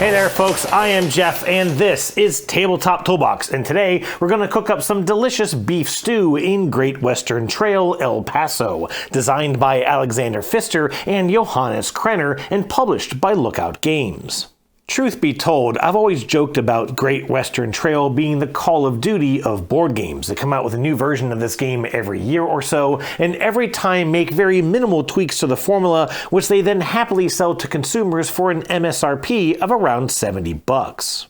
Hey there folks, I am Jeff and this is Tabletop Toolbox, and today we're going to cook up some delicious beef stew in Great Western Trail, El Paso, designed by Alexander Pfister and Johannes Krenner and published by Lookout Games. Truth be told, I've always joked about Great Western Trail being the Call of Duty of board games. They come out with a new version of this game every year or so, and every time make very minimal tweaks to the formula, which they then happily sell to consumers for an MSRP of around $70.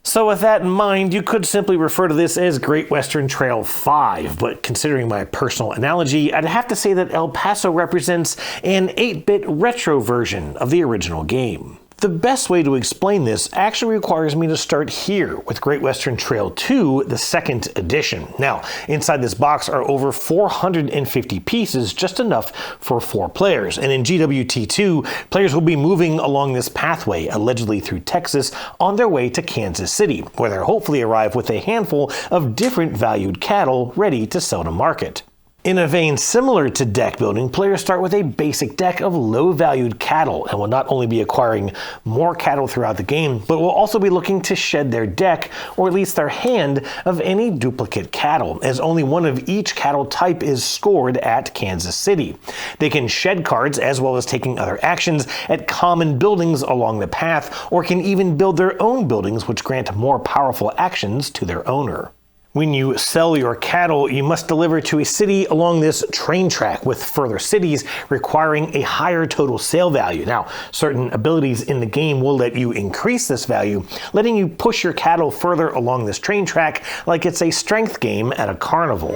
So with that in mind, you could simply refer to this as Great Western Trail 5, but considering my personal analogy, I'd have to say that El Paso represents an 8-bit retro version of the original game. The best way to explain this actually requires me to start here with Great Western Trail 2, the second edition. Now, inside this box are over 450 pieces, just enough for 4 players. And in GWT 2, players will be moving along this pathway, allegedly through Texas, on their way to Kansas City, where they'll hopefully arrive with a handful of different valued cattle ready to sell to market. In a vein similar to deck building, players start with a basic deck of low-valued cattle and will not only be acquiring more cattle throughout the game, but will also be looking to shed their deck, or at least their hand, of any duplicate cattle, as only one of each cattle type is scored at Kansas City. They can shed cards as well as taking other actions at common buildings along the path, or can even build their own buildings which grant more powerful actions to their owner. When you sell your cattle, you must deliver to a city along this train track, with further cities requiring a higher total sale value. Now, certain abilities in the game will let you increase this value, letting you push your cattle further along this train track like it's a strength game at a carnival.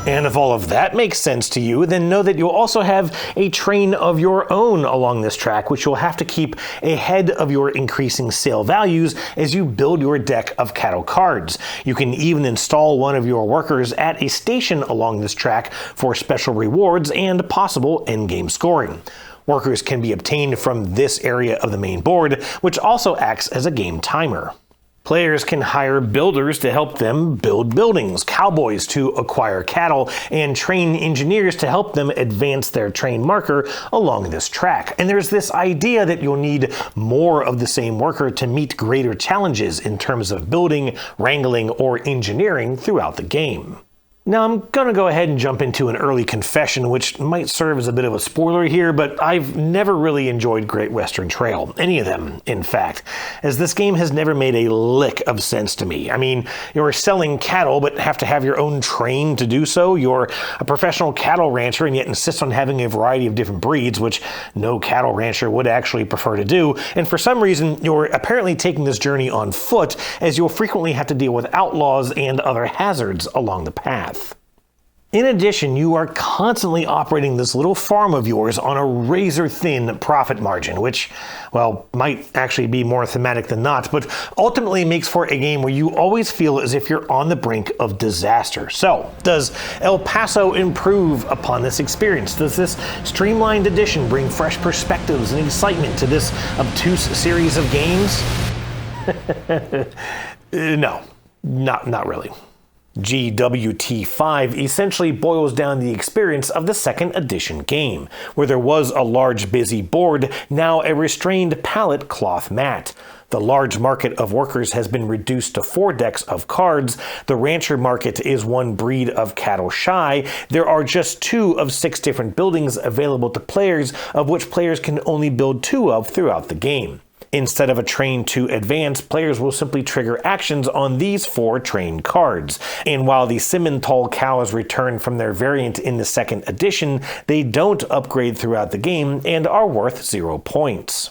And if all of that makes sense to you, then know that you'll also have a train of your own along this track, which you'll have to keep ahead of your increasing sale values as you build your deck of cattle cards. You can even install one of your workers at a station along this track for special rewards and possible endgame scoring. Workers can be obtained from this area of the main board, which also acts as a game timer. Players can hire builders to help them build buildings, cowboys to acquire cattle, and train engineers to help them advance their train marker along this track. And there's this idea that you'll need more of the same worker to meet greater challenges in terms of building, wrangling, or engineering throughout the game. Now, I'm going to go ahead and jump into an early confession, which might serve as a bit of a spoiler here, but I've never really enjoyed Great Western Trail. Any of them, in fact, as this game has never made a lick of sense to me. I mean, you're selling cattle, but have to have your own train to do so. You're a professional cattle rancher, and yet insist on having a variety of different breeds, which no cattle rancher would actually prefer to do. And for some reason, you're apparently taking this journey on foot, as you'll frequently have to deal with outlaws and other hazards along the path. In addition, you are constantly operating this little farm of yours on a razor-thin profit margin, which, well, might actually be more thematic than not, but ultimately makes for a game where you always feel as if you're on the brink of disaster. So, does El Paso improve upon this experience? Does this streamlined edition bring fresh perspectives and excitement to this obtuse series of games? No, not really. GWT 5 essentially boils down the experience of the second edition game, where there was a large busy board, now a restrained palette cloth mat. The large market of workers has been reduced to 4 decks of cards. The rancher market is 1 breed of cattle shy. There are just 2 of 6 different buildings available to players, of which players can only build 2 of throughout the game. Instead of a train to advance, players will simply trigger actions on these 4 train cards. And while the Simmental cows return from their variant in the second edition, they don't upgrade throughout the game and are worth 0 points.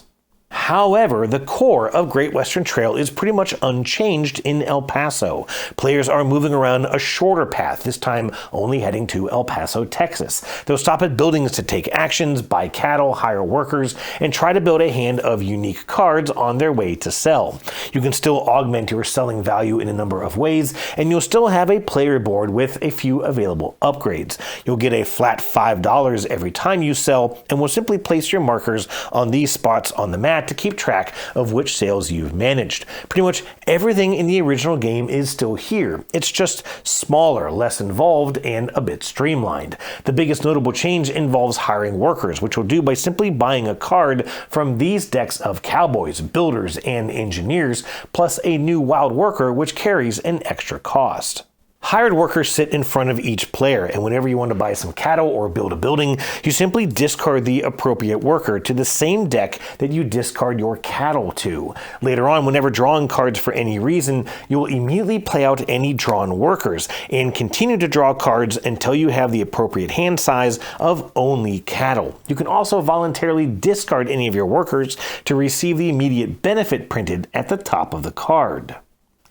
However, the core of Great Western Trail is pretty much unchanged in El Paso. Players are moving around a shorter path, this time only heading to El Paso, Texas. They'll stop at buildings to take actions, buy cattle, hire workers, and try to build a hand of unique cards on their way to sell. You can still augment your selling value in a number of ways, and you'll still have a player board with a few available upgrades. You'll get a flat $5 every time you sell, and will simply place your markers on these spots on the map mat to keep track of which sales you've managed. Pretty much everything in the original game is still here. It's just smaller, less involved, and a bit streamlined. The biggest notable change involves hiring workers, which you'll do by simply buying a card from these decks of cowboys, builders, and engineers, plus a new wild worker which carries an extra cost. Hired workers sit in front of each player, and whenever you want to buy some cattle or build a building, you simply discard the appropriate worker to the same deck that you discard your cattle to. Later on, whenever drawing cards for any reason, you'll immediately play out any drawn workers, and continue to draw cards until you have the appropriate hand size of only cattle. You can also voluntarily discard any of your workers to receive the immediate benefit printed at the top of the card.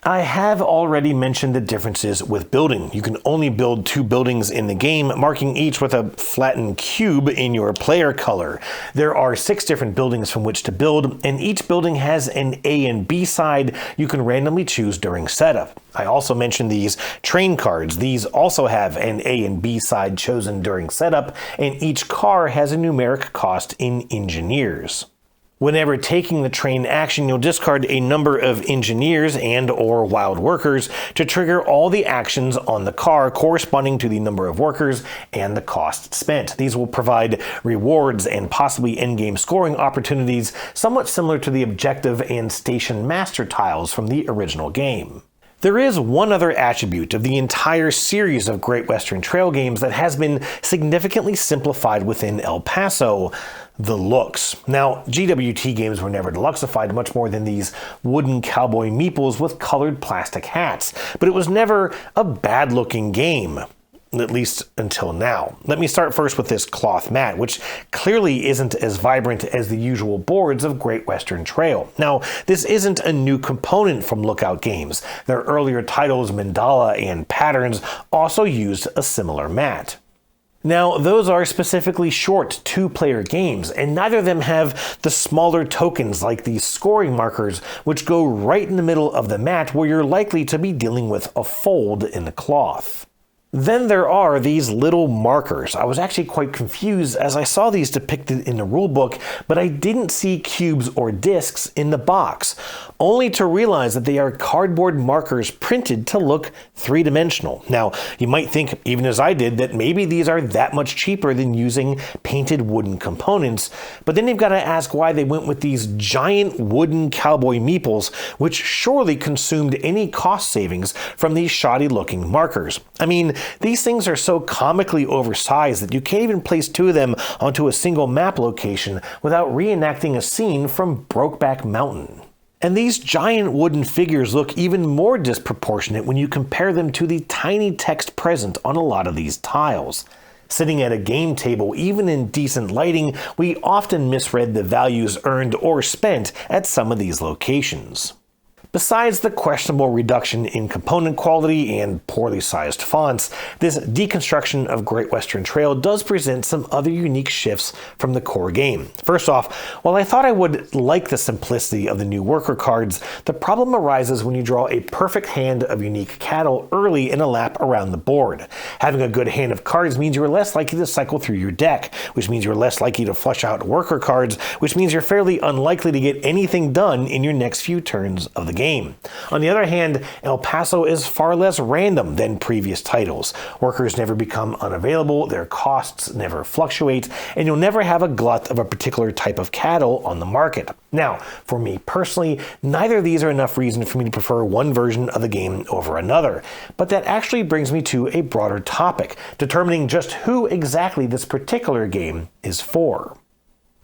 I have already mentioned the differences with building. You can only build 2 buildings in the game, marking each with a flattened cube in your player color. There are 6 different buildings from which to build, and each building has an A and B side you can randomly choose during setup. I also mentioned these train cards. These also have an A and B side chosen during setup, and each car has a numeric cost in engineers. Whenever taking the train action, you'll discard a number of engineers and/or wild workers to trigger all the actions on the car corresponding to the number of workers and the cost spent. These will provide rewards and possibly endgame scoring opportunities, somewhat similar to the objective and station master tiles from the original game. There is one other attribute of the entire series of Great Western Trail games that has been significantly simplified within El Paso: the looks. Now, GWT games were never deluxified much more than these wooden cowboy meeples with colored plastic hats, but it was never a bad-looking game. At least until now. Let me start first with this cloth mat, which clearly isn't as vibrant as the usual boards of Great Western Trail. Now, this isn't a new component from Lookout Games. Their earlier titles, Mandala and Patterns, also used a similar mat. Now, those are specifically short 2-player games, and neither of them have the smaller tokens like these scoring markers, which go right in the middle of the mat where you're likely to be dealing with a fold in the cloth. Then there are these little markers. I was actually quite confused as I saw these depicted in the rulebook, but I didn't see cubes or discs in the box, only to realize that they are cardboard markers printed to look 3-dimensional. Now, you might think, even as I did, that maybe these are that much cheaper than using painted wooden components, but then you've got to ask why they went with these giant wooden cowboy meeples, which surely consumed any cost savings from these shoddy-looking markers. I mean, these things are so comically oversized that you can't even place 2 of them onto a single map location without reenacting a scene from Brokeback Mountain. And these giant wooden figures look even more disproportionate when you compare them to the tiny text present on a lot of these tiles. Sitting at a game table, even in decent lighting, we often misread the values earned or spent at some of these locations. Besides the questionable reduction in component quality and poorly sized fonts, this deconstruction of Great Western Trail does present some other unique shifts from the core game. First off, while I thought I would like the simplicity of the new worker cards, the problem arises when you draw a perfect hand of unique cattle early in a lap around the board. Having a good hand of cards means you're less likely to cycle through your deck, which means you're less likely to flush out worker cards, which means you're fairly unlikely to get anything done in your next few turns of the game. On the other hand, El Paso is far less random than previous titles. Workers never become unavailable, their costs never fluctuate, and you'll never have a glut of a particular type of cattle on the market. Now, for me personally, neither of these are enough reason for me to prefer one version of the game over another, but that actually brings me to a broader topic, determining just who exactly this particular game is for.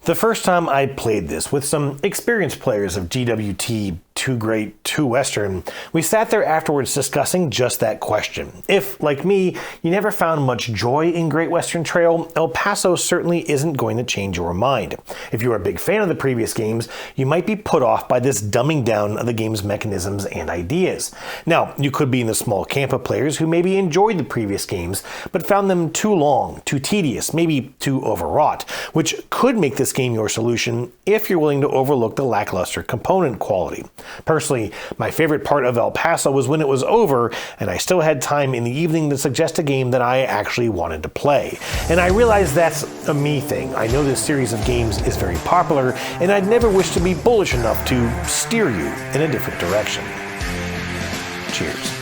The first time I played this with some experienced players of GWT, Too Great, Too Western, we sat there afterwards discussing just that question. If, like me, you never found much joy in Great Western Trail, El Paso certainly isn't going to change your mind. If you are a big fan of the previous games, you might be put off by this dumbing down of the game's mechanisms and ideas. Now, you could be in the small camp of players who maybe enjoyed the previous games, but found them too long, too tedious, maybe too overwrought, which could make this game your solution if you're willing to overlook the lackluster component quality. Personally, my favorite part of El Paso was when it was over and I still had time in the evening to suggest a game that I actually wanted to play. And I realize that's a me thing. I know this series of games is very popular, and I'd never wish to be bullish enough to steer you in a different direction. Cheers.